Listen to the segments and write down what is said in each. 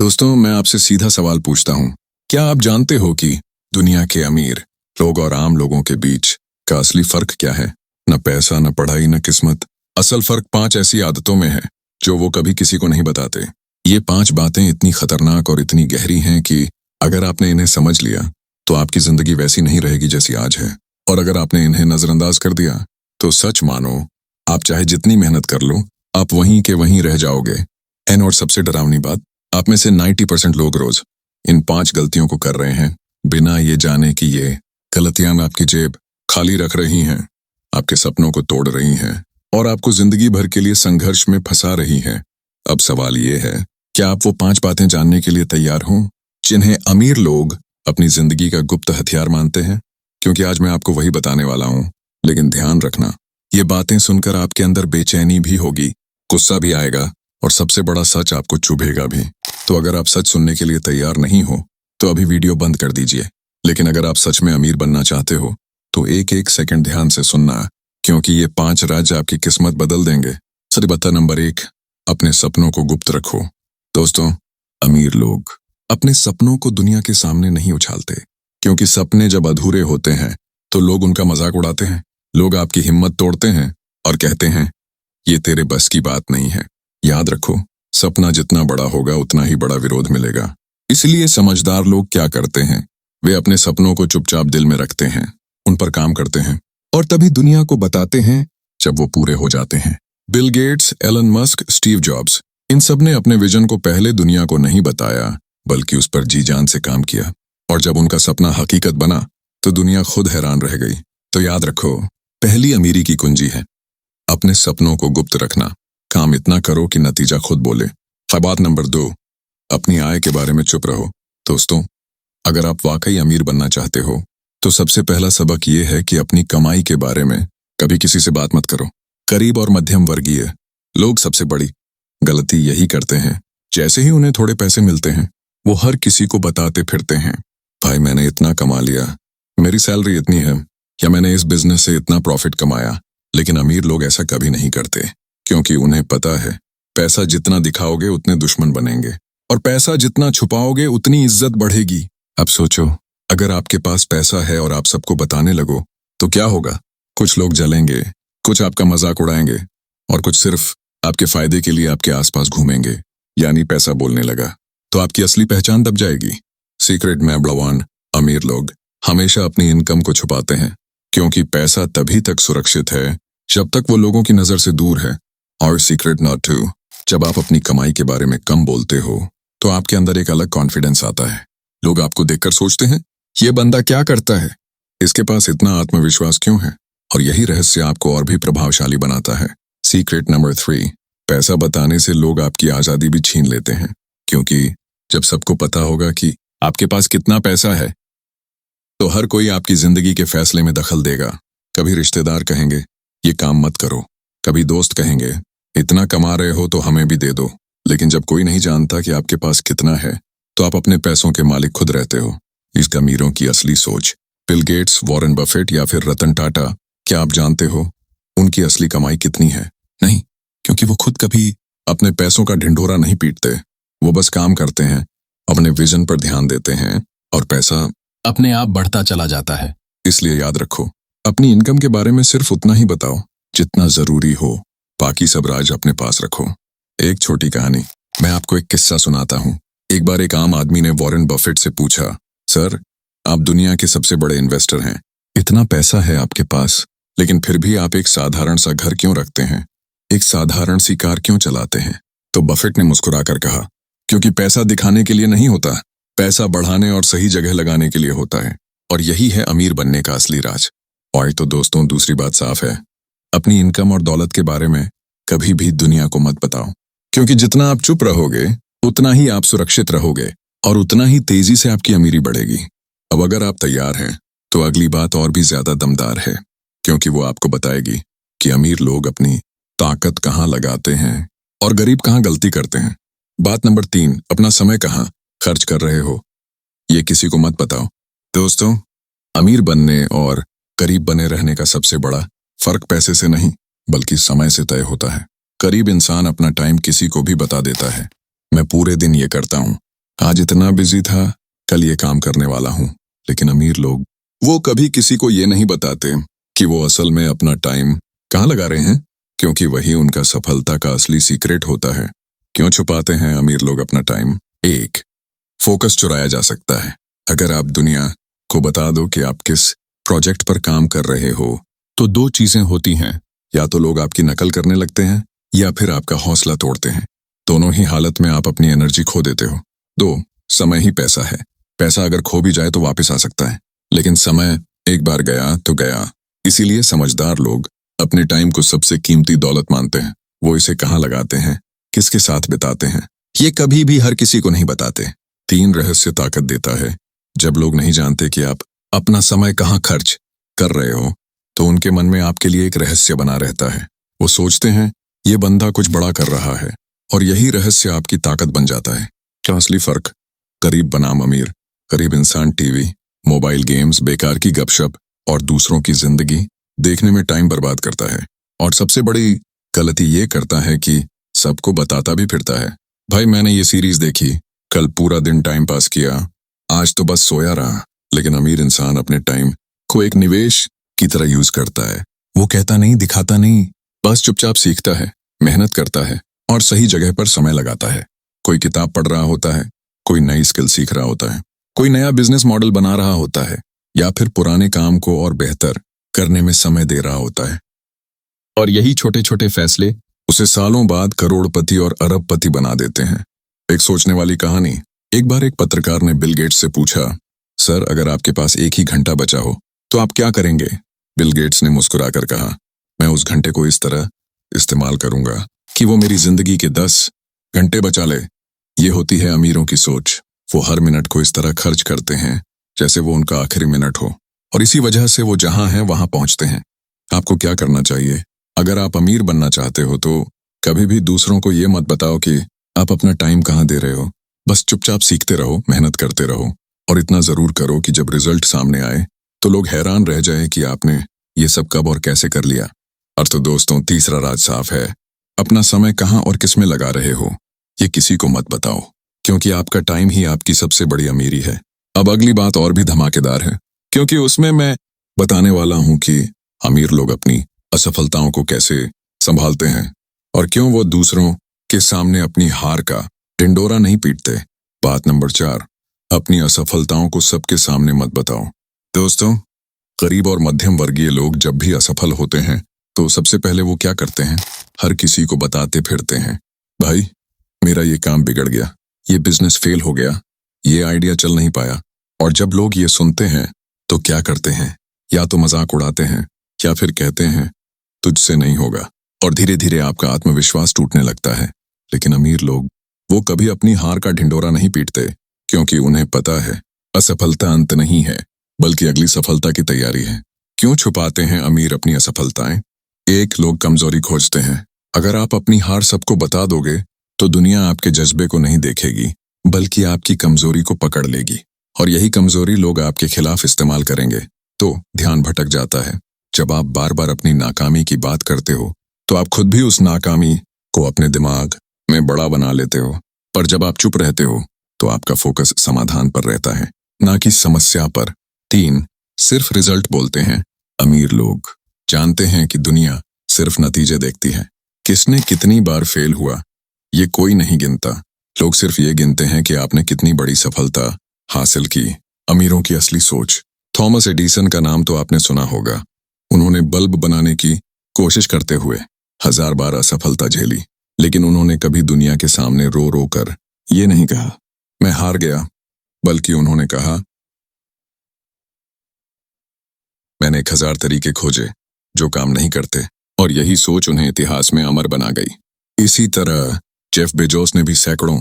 दोस्तों, मैं आपसे सीधा सवाल पूछता हूँ। क्या आप जानते हो कि दुनिया के अमीर लोग और आम लोगों के बीच का असली फर्क क्या है? न पैसा, न पढ़ाई, न किस्मत। असल फर्क 5 ऐसी आदतों में है जो वो कभी किसी को नहीं बताते। ये 5 बातें इतनी खतरनाक और इतनी गहरी हैं कि अगर आपने इन्हें समझ लिया तो आपकी जिंदगी वैसी नहीं रहेगी जैसी आज है। और अगर आपने इन्हें नजरअंदाज कर दिया तो सच मानो, आप चाहे जितनी मेहनत कर लो, आप वहीं के वहीं रह जाओगे। और सबसे डरावनी बात, आप में से 90% लोग रोज इन 5 गलतियों को कर रहे हैं बिना ये जाने कि ये गलतियां आपकी जेब खाली रख रही हैं, आपके सपनों को तोड़ रही हैं और आपको जिंदगी भर के लिए संघर्ष में फंसा रही हैं। अब सवाल ये है, क्या आप वो 5 बातें जानने के लिए तैयार हों जिन्हें अमीर लोग अपनी जिंदगी का गुप्त हथियार मानते हैं? क्योंकि आज मैं आपको वही बताने वाला हूं। लेकिन ध्यान रखना, ये बातें सुनकर आपके अंदर बेचैनी भी होगी, गुस्सा भी आएगा और सबसे बड़ा सच आपको चुभेगा भी। तो अगर आप सच सुनने के लिए तैयार नहीं हो तो अभी वीडियो बंद कर दीजिए। लेकिन अगर आप सच में अमीर बनना चाहते हो तो एक एक सेकंड ध्यान से सुनना, क्योंकि ये 5 राज आपकी किस्मत बदल देंगे। सच बता, नंबर 1, अपने सपनों को गुप्त रखो। दोस्तों, अमीर लोग अपने सपनों को दुनिया के सामने नहीं उछालते, क्योंकि सपने जब अधूरे होते हैं तो लोग उनका मजाक उड़ाते हैं। लोग आपकी हिम्मत तोड़ते हैं और कहते हैं, ये तेरे बस की बात नहीं है। याद रखो, सपना जितना बड़ा होगा उतना ही बड़ा विरोध मिलेगा। इसलिए समझदार लोग क्या करते हैं, वे अपने सपनों को चुपचाप दिल में रखते हैं, उन पर काम करते हैं और तभी दुनिया को बताते हैं जब वो पूरे हो जाते हैं। Bill Gates, Elon Musk, Steve Jobs, इन सब ने अपने विजन को पहले दुनिया को नहीं बताया, बल्कि उस पर जी जान से काम किया। और जब उनका सपना हकीकत बना तो दुनिया खुद हैरान रह गई। तो याद रखो, पहली अमीरी की कुंजी है अपने सपनों को गुप्त रखना। काम इतना करो कि नतीजा खुद बोले। बात नंबर 2, अपनी आय के बारे में चुप रहो। दोस्तों, अगर आप वाकई अमीर बनना चाहते हो तो सबसे पहला सबक ये है कि अपनी कमाई के बारे में कभी किसी से बात मत करो। गरीब और मध्यम वर्गीय लोग सबसे बड़ी गलती यही करते हैं। जैसे ही उन्हें थोड़े पैसे मिलते हैं, वो हर किसी को बताते फिरते हैं, भाई मैंने इतना कमा लिया, मेरी सैलरी इतनी है, या मैंने इस बिजनेस से इतना प्रॉफिट कमाया। लेकिन अमीर लोग ऐसा कभी नहीं करते, क्योंकि उन्हें पता है पैसा जितना दिखाओगे उतने दुश्मन बनेंगे और पैसा जितना छुपाओगे उतनी इज्जत बढ़ेगी। अब सोचो, अगर आपके पास पैसा है और आप सबको बताने लगो तो क्या होगा? कुछ लोग जलेंगे, कुछ आपका मजाक उड़ाएंगे और कुछ सिर्फ आपके फायदे के लिए आपके आसपास घूमेंगे। यानी पैसा बोलने लगा तो आपकी असली पहचान दब जाएगी। सीक्रेट में बलवान अमीर लोग हमेशा अपनी इनकम को छुपाते हैं, क्योंकि पैसा तभी तक सुरक्षित है जब तक वो लोगों की नजर से दूर है। और सीक्रेट नॉट टू, जब आप अपनी कमाई के बारे में कम बोलते हो तो आपके अंदर एक अलग कॉन्फिडेंस आता है। लोग आपको देखकर सोचते हैं, ये बंदा क्या करता है, इसके पास इतना आत्मविश्वास क्यों है? और यही रहस्य आपको और भी प्रभावशाली बनाता है। सीक्रेट नंबर 3, पैसा बताने से लोग आपकी आजादी भी छीन लेते हैं, क्योंकि जब सबको पता होगा कि आपके पास कितना पैसा है तो हर कोई आपकी जिंदगी के फैसले में दखल देगा। कभी रिश्तेदार कहेंगे, ये काम मत करो, कभी दोस्त कहेंगे, इतना कमा रहे हो तो हमें भी दे दो। लेकिन जब कोई नहीं जानता कि आपके पास कितना है तो आप अपने पैसों के मालिक खुद रहते हो। इस अमीरों की असली सोच, बिल गेट्स, वॉरेन बफेट या फिर रतन टाटा, क्या आप जानते हो उनकी असली कमाई कितनी है? नहीं, क्योंकि वो खुद कभी अपने पैसों का ढिंढोरा नहीं पीटते। वो बस काम करते हैं, अपने विजन पर ध्यान देते हैं और पैसा अपने आप बढ़ता चला जाता है। इसलिए याद रखो, अपनी इनकम के बारे में सिर्फ उतना ही बताओ जितना जरूरी हो, बाकी सब राज अपने पास रखो। एक छोटी कहानी, मैं आपको एक किस्सा सुनाता हूँ। एक बार एक आम आदमी ने वॉरेन बफेट से पूछा, सर, आप दुनिया के सबसे बड़े इन्वेस्टर हैं, इतना पैसा है आपके पास, लेकिन फिर भी आप एक साधारण सा घर क्यों रखते हैं, एक साधारण सी कार क्यों चलाते हैं? तो बफेट ने मुस्कुराकर कहा, क्योंकि पैसा दिखाने के लिए नहीं होता, पैसा बढ़ाने और सही जगह लगाने के लिए होता है। और यही है अमीर बनने का असली राज। और तो दोस्तों, दूसरी बात साफ है, अपनी इनकम और दौलत के बारे में कभी भी दुनिया को मत बताओ, क्योंकि जितना आप चुप रहोगे उतना ही आप सुरक्षित रहोगे और उतना ही तेजी से आपकी अमीरी बढ़ेगी। अब अगर आप तैयार हैं तो अगली बात और भी ज्यादा दमदार है, क्योंकि वो आपको बताएगी कि अमीर लोग अपनी ताकत कहाँ लगाते हैं और गरीब कहाँ गलती करते हैं। बात नंबर 3, अपना समय कहाँ खर्च कर रहे हो, ये किसी को मत बताओ। दोस्तों, अमीर बनने और गरीब बने रहने का सबसे बड़ा फर्क पैसे से नहीं बल्कि समय से तय होता है। गरीब इंसान अपना टाइम किसी को भी बता देता है, मैं पूरे दिन ये करता हूँ, आज इतना बिजी था, कल ये काम करने वाला हूँ। लेकिन अमीर लोग, वो कभी किसी को ये नहीं बताते कि वो असल में अपना टाइम कहाँ लगा रहे हैं, क्योंकि वही उनका सफलता का असली सीक्रेट होता है। क्यों छुपाते हैं अमीर लोग अपना टाइम? एक, फोकस चुराया जा सकता है। अगर आप दुनिया को बता दो कि आप किस प्रोजेक्ट पर काम कर रहे हो, तो दो चीजें होती हैं, या तो लोग आपकी नकल करने लगते हैं या फिर आपका हौसला तोड़ते हैं। दोनों ही हालत में आप अपनी एनर्जी खो देते हो। दो, समय ही पैसा है। पैसा अगर खो भी जाए तो वापस आ सकता है, लेकिन समय एक बार गया तो गया। इसीलिए समझदार लोग अपने टाइम को सबसे कीमती दौलत मानते हैं। वो इसे कहाँ लगाते हैं, किसके साथ बिताते हैं, ये कभी भी हर किसी को नहीं बताते। तीन, रहस्य ताकत देता है। जब लोग नहीं जानते कि आप अपना समय कहाँ खर्च कर रहे हो, तो उनके मन में आपके लिए एक रहस्य बना रहता है। वो सोचते हैं ये बंदा कुछ बड़ा कर रहा है, और यही रहस्य आपकी ताकत बन जाता है। क्या असली फर्क? गरीब बनाम अमीर। गरीब इंसान टीवी, मोबाइल गेम्स, बेकार की गपशप और दूसरों की जिंदगी देखने में टाइम बर्बाद करता है, और सबसे बड़ी गलती ये करता है कि सबको बताता भी फिरता है, भाई मैंने ये सीरीज देखी, कल पूरा दिन टाइम पास किया, आज तो बस सोया रहा। लेकिन अमीर इंसान अपने टाइम को एक निवेश की तरह यूज करता है। वो कहता नहीं, दिखाता नहीं, बस चुपचाप सीखता है, मेहनत करता है और सही जगह पर समय लगाता है। कोई किताब पढ़ रहा होता है, कोई नई स्किल सीख रहा होता है, कोई नया बिजनेस मॉडल बना रहा होता है, या फिर पुराने काम को और बेहतर करने में समय दे रहा होता है। और यही छोटे छोटे फैसले उसे सालों बाद करोड़पति और अरबपति बना देते हैं। एक सोचने वाली कहानी। एक बार एक पत्रकार ने बिल गेट्स से पूछा, सर अगर आपके पास एक ही घंटा बचा हो तो आप क्या करेंगे? बिल गेट्स ने मुस्कुराकर कहा, मैं उस घंटे को इस तरह इस्तेमाल करूंगा कि वो मेरी जिंदगी के 10 घंटे बचा ले। ये होती है अमीरों की सोच। वो हर मिनट को इस तरह खर्च करते हैं जैसे वो उनका आखिरी मिनट हो, और इसी वजह से वो जहां हैं वहां पहुंचते हैं। आपको क्या करना चाहिए? अगर आप अमीर बनना चाहते हो तो कभी भी दूसरों को ये मत बताओ कि आप अपना टाइम कहाँ दे रहे हो। बस चुपचाप सीखते रहो, मेहनत करते रहो, और इतना जरूर करो कि जब रिजल्ट सामने आए तो लोग हैरान रह जाए कि आपने ये सब कब और कैसे कर लिया। और तो दोस्तों, तीसरा राज साफ है, अपना समय कहाँ और किस में लगा रहे हो ये किसी को मत बताओ, क्योंकि आपका टाइम ही आपकी सबसे बड़ी अमीरी है। अब अगली बात और भी धमाकेदार है, क्योंकि उसमें मैं बताने वाला हूं कि अमीर लोग अपनी असफलताओं को कैसे संभालते हैं और क्यों वो दूसरों के सामने अपनी हार का ढिंडोरा नहीं पीटते। बात नंबर 4, अपनी असफलताओं को सबके सामने मत बताओ। दोस्तों, गरीब और मध्यम वर्गीय लोग जब भी असफल होते हैं तो सबसे पहले वो क्या करते हैं? हर किसी को बताते फिरते हैं, भाई मेरा ये काम बिगड़ गया, ये बिजनेस फेल हो गया, ये आइडिया चल नहीं पाया। और जब लोग ये सुनते हैं तो क्या करते हैं? या तो मजाक उड़ाते हैं या फिर कहते हैं तुझसे नहीं होगा, और धीरे धीरे आपका आत्मविश्वास टूटने लगता है। लेकिन अमीर लोग, वो कभी अपनी हार का ढिंडोरा नहीं पीटते, क्योंकि उन्हें पता है असफलता अंत नहीं है, बल्कि अगली सफलता की तैयारी है। क्यों छुपाते हैं अमीर अपनी असफलताएं? एक, लोग कमजोरी खोजते हैं। अगर आप अपनी हार सबको बता दोगे तो दुनिया आपके जज्बे को नहीं देखेगी, बल्कि आपकी कमजोरी को पकड़ लेगी, और यही कमजोरी लोग आपके खिलाफ इस्तेमाल करेंगे। तो ध्यान भटक जाता है। जब आप बार बार अपनी नाकामी की बात करते हो तो आप खुद भी उस नाकामी को अपने दिमाग में बड़ा बना लेते हो। पर जब आप चुप रहते हो तो आपका फोकस समाधान पर रहता है, ना कि समस्या पर। 3, सिर्फ रिजल्ट बोलते हैं। अमीर लोग जानते हैं कि दुनिया सिर्फ नतीजे देखती है, किसने कितनी बार फेल हुआ ये कोई नहीं गिनता। लोग सिर्फ ये गिनते हैं कि आपने कितनी बड़ी सफलता हासिल की। अमीरों की असली सोच। थॉमस एडिसन का नाम तो आपने सुना होगा। उन्होंने बल्ब बनाने की कोशिश करते हुए 1000 बार असफलता झेली, लेकिन उन्होंने कभी दुनिया के सामने रो रो कर ये नहीं कहा मैं हार गया, बल्कि उन्होंने कहा मैंने 1000 तरीके खोजे जो काम नहीं करते, और यही सोच उन्हें इतिहास में अमर बना गई। इसी तरह जेफ बेजोस ने भी सैकड़ों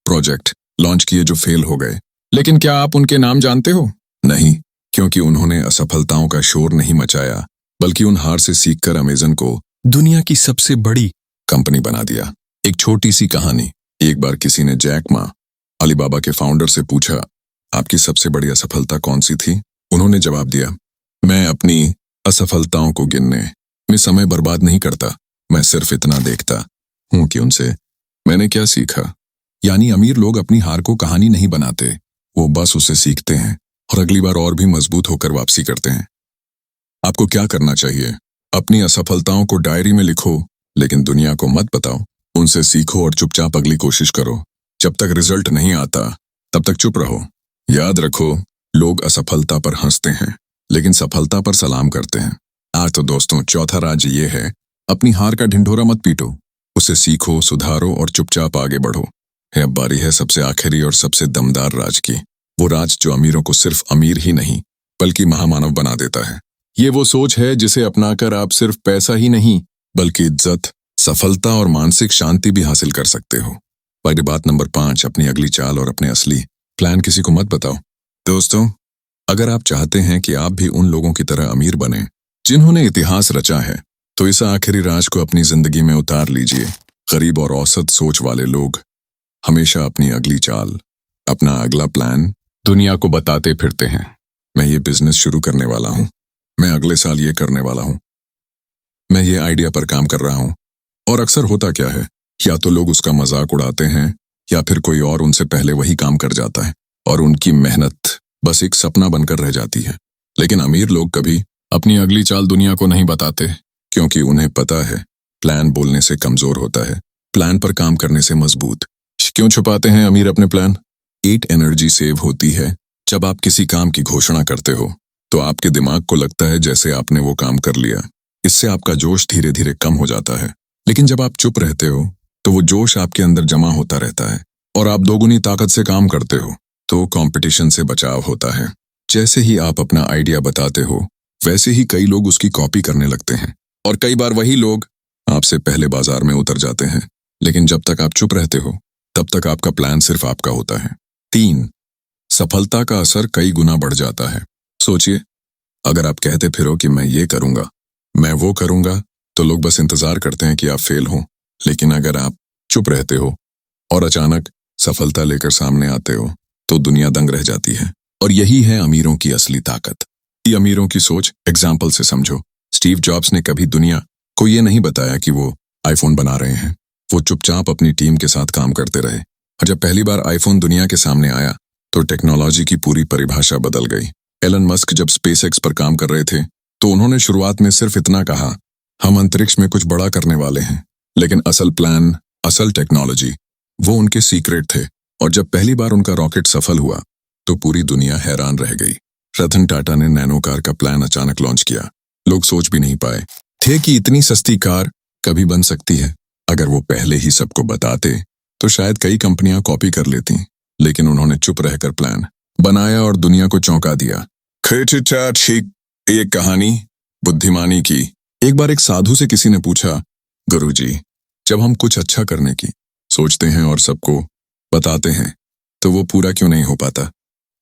प्रोजेक्ट लॉन्च किए जो फेल हो गए। लेकिन क्या आप उनके नाम जानते हो? नहीं, क्योंकि उन्होंने असफलताओं का शोर नहीं मचाया, बल्कि उन हार से सीखकर अमेज़न को दुनिया की सबसे बड़ी कंपनी बना दिया। एक छोटी सी कहानी। एक बार किसी ने जैक मा, अलीबाबा के फाउंडर से पूछा, आपकी सबसे बड़ी असफलता कौन सी थी? उन्होंने जवाब दिया, मैं अपनी असफलताओं को गिनने में समय बर्बाद नहीं करता, मैं सिर्फ इतना देखता हूं कि उनसे मैंने क्या सीखा। यानी अमीर लोग अपनी हार को कहानी नहीं बनाते, वो बस उसे सीखते हैं और अगली बार और भी मजबूत होकर वापसी करते हैं। आपको क्या करना चाहिए? अपनी असफलताओं को डायरी में लिखो, लेकिन दुनिया को मत बताओ। उनसे सीखो और चुपचाप अगली कोशिश करो। जब तक रिजल्ट नहीं आता तब तक चुप रहो। याद रखो, लोग असफलता पर हंसते हैं लेकिन सफलता पर सलाम करते हैं। आज तो दोस्तों चौथा राज ये है, अपनी हार का ढिंढोरा मत पीटो, उसे सीखो, सुधारो और चुपचाप आगे बढ़ो। है अब बारी है सबसे आखिरी और सबसे दमदार राज की, वो राज जो अमीरों को सिर्फ अमीर ही नहीं बल्कि महामानव बना देता है। ये वो सोच है जिसे अपनाकर आप सिर्फ पैसा ही नहीं बल्कि इज्जत, सफलता और मानसिक शांति भी हासिल कर सकते हो। पहली बात नंबर 5, अपनी अगली चाल और अपने असली प्लान किसी को मत बताओ। दोस्तों, अगर आप चाहते हैं कि आप भी उन लोगों की तरह अमीर बने जिन्होंने इतिहास रचा है, तो इस आखिरी राज को अपनी जिंदगी में उतार लीजिए। गरीब और औसत सोच वाले लोग हमेशा अपनी अगली चाल, अपना अगला प्लान दुनिया को बताते फिरते हैं। मैं ये बिजनेस शुरू करने वाला हूँ, मैं अगले साल ये करने वाला हूँ, मैं ये आइडिया पर काम कर रहा हूँ। और अक्सर होता क्या है, या तो लोग उसका मजाक उड़ाते हैं या फिर कोई और उनसे पहले वही काम कर जाता है और उनकी मेहनत बस एक सपना बनकर रह जाती है। लेकिन अमीर लोग कभी अपनी अगली चाल दुनिया को नहीं बताते, क्योंकि उन्हें पता है प्लान बोलने से कमजोर होता है, प्लान पर काम करने से मजबूत। क्यों छुपाते हैं अमीर अपने प्लान? 8 एनर्जी सेव होती है। जब आप किसी काम की घोषणा करते हो तो आपके दिमाग को लगता है जैसे आपने वो काम कर लिया। इससे आपका जोश धीरे धीरे कम हो जाता है। लेकिन जब आप चुप रहते हो तो वो जोश आपके अंदर जमा होता रहता है और आप दोगुनी ताकत से काम करते हो, तो कंपटीशन से बचाव होता है। जैसे ही आप अपना आइडिया बताते हो, वैसे ही कई लोग उसकी कॉपी करने लगते हैं और कई बार वही लोग आपसे पहले बाजार में उतर जाते हैं। लेकिन जब तक आप चुप रहते हो तब तक आपका प्लान सिर्फ आपका होता है। 3, सफलता का असर कई गुना बढ़ जाता है। सोचिए, अगर आप कहते फिरो कि मैं ये करूंगा, मैं वो करूंगा, तो लोग बस इंतजार करते हैं कि आप फेल हो। लेकिन अगर आप चुप रहते हो और अचानक सफलता लेकर सामने आते हो, तो दुनिया दंग रह जाती है। और यही है अमीरों की असली ताकत। ये अमीरों की सोच एग्जाम्पल से समझो। स्टीव जॉब्स ने कभी दुनिया को ये नहीं बताया कि वो आईफोन बना रहे हैं। वो चुपचाप अपनी टीम के साथ काम करते रहे और जब पहली बार आईफोन दुनिया के सामने आया तो टेक्नोलॉजी की पूरी परिभाषा बदल गई। एलन मस्क जब स्पेसएक्स पर काम कर रहे थे तो उन्होंने शुरुआत में सिर्फ इतना कहा, हम अंतरिक्ष में कुछ बड़ा करने वाले हैं। लेकिन असल प्लान, असल टेक्नोलॉजी, वो उनके सीक्रेट थे। और जब पहली बार उनका रॉकेट सफल हुआ तो पूरी दुनिया हैरान रह गई। रतन टाटा ने नैनो कार का प्लान अचानक लॉन्च किया। लोग सोच भी नहीं पाए थे कि इतनी सस्ती कार कभी बन सकती है। अगर वो पहले ही सबको बताते तो शायद कई कंपनियां कॉपी कर लेती, लेकिन उन्होंने चुप रहकर प्लान बनाया और दुनिया को चौंका दिया। ठीक एक कहानी बुद्धिमानी की। एक बार एक साधु से किसी ने पूछा, गुरुजी, जब हम कुछ अच्छा करने की सोचते हैं और सबको बताते हैं तो वो पूरा क्यों नहीं हो पाता?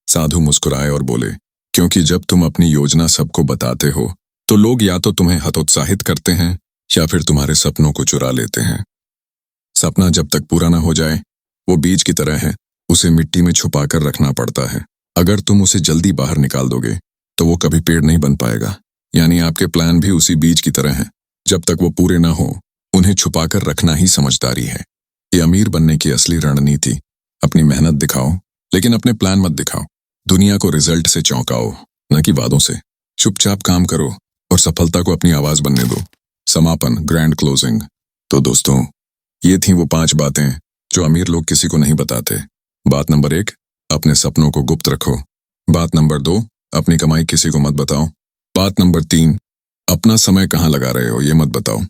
साधु मुस्कुराए और बोले, क्योंकि जब तुम अपनी योजना सबको बताते हो तो लोग या तो तुम्हें हतोत्साहित करते हैं या फिर तुम्हारे सपनों को चुरा लेते हैं। सपना जब तक पूरा ना हो जाए वो बीज की तरह है, उसे मिट्टी में छुपाकर रखना पड़ता है। अगर तुम उसे जल्दी बाहर निकाल दोगे तो वो कभी पेड़ नहीं बन पाएगा। यानी आपके प्लान भी उसी बीज की तरह हैं, जब तक वो पूरे ना हो उन्हें छुपाकर रखना ही समझदारी है। ये अमीर बनने की असली रणनीति। अपनी मेहनत दिखाओ लेकिन अपने प्लान मत दिखाओ। दुनिया को रिजल्ट से चौंकाओ, न कि वादों से। चुपचाप काम करो और सफलता को अपनी आवाज बनने दो। समापन, ग्रैंड क्लोजिंग। तो दोस्तों, ये थी वो 5 बातें जो अमीर लोग किसी को नहीं बताते। बात नंबर 1, अपने सपनों को गुप्त रखो। बात नंबर 2, अपनी कमाई किसी को मत बताओ। बात नंबर 3, अपना समय कहाँ लगा रहे हो ये मत बताओ।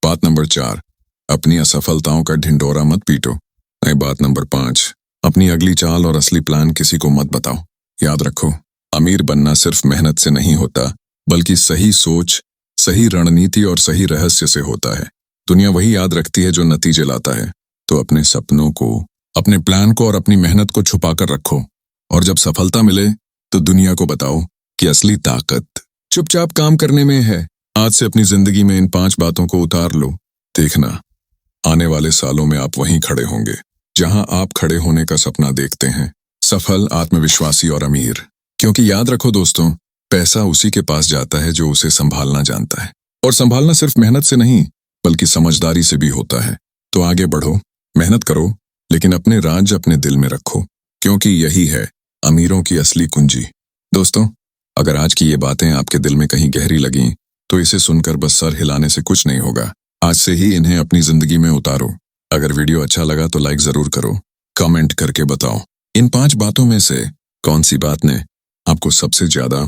बात नंबर 4, अपनी असफलताओं का ढिंढोरा मत पीटो। बात नंबर 5, अपनी अगली चाल और असली प्लान किसी को मत बताओ। याद रखो, अमीर बनना सिर्फ मेहनत से नहीं होता, बल्कि सही सोच, सही रणनीति और सही रहस्य से होता है। दुनिया वही याद रखती है जो नतीजे लाता है। तो अपने सपनों को, अपने प्लान को और अपनी मेहनत को छुपा कर रखो, और जब सफलता मिले तो दुनिया को बताओ कि असली ताकत चुपचाप काम करने में है। आज से अपनी जिंदगी में इन 5 बातों को उतार लो। देखना, आने वाले सालों में आप वहीं खड़े होंगे जहां आप खड़े होने का सपना देखते हैं, सफल, आत्मविश्वासी और अमीर। क्योंकि याद रखो दोस्तों, पैसा उसी के पास जाता है जो उसे संभालना जानता है, और संभालना सिर्फ मेहनत से नहीं बल्कि समझदारी से भी होता है। तो आगे बढ़ो, मेहनत करो लेकिन अपने राज अपने दिल में रखो, क्योंकि यही है अमीरों की असली कुंजी। दोस्तों, अगर आज की ये बातें आपके दिल में कहीं गहरी लगीं, तो इसे सुनकर बस सर हिलाने से कुछ नहीं होगा। आज से ही इन्हें अपनी जिंदगी में उतारो। अगर वीडियो अच्छा लगा तो लाइक जरूर करो, कमेंट करके बताओ इन 5 बातों में से कौन सी बात ने आपको सबसे ज्यादा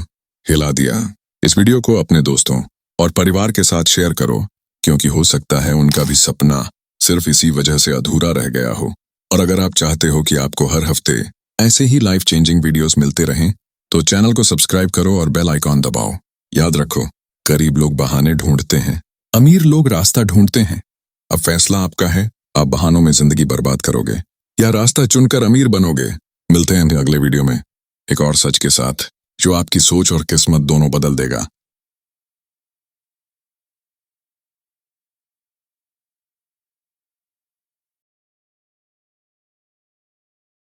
हिला दिया। इस वीडियो को अपने दोस्तों और परिवार के साथ शेयर करो, क्योंकि हो सकता है उनका भी सपना सिर्फ इसी वजह से अधूरा रह गया हो। और अगर आप चाहते हो कि आपको हर हफ्ते ऐसे ही लाइफ चेंजिंग वीडियोस मिलते रहें, तो चैनल को सब्सक्राइब करो और बेल आइकॉन दबाओ। याद रखो, गरीब लोग बहाने ढूंढते हैं, अमीर लोग रास्ता ढूंढते हैं। अब फैसला आपका है, आप बहानों में जिंदगी बर्बाद करोगे या रास्ता चुनकर अमीर बनोगे। मिलते हैं अगले वीडियो में एक और सच के साथ, जो आपकी सोच और किस्मत दोनों बदल देगा।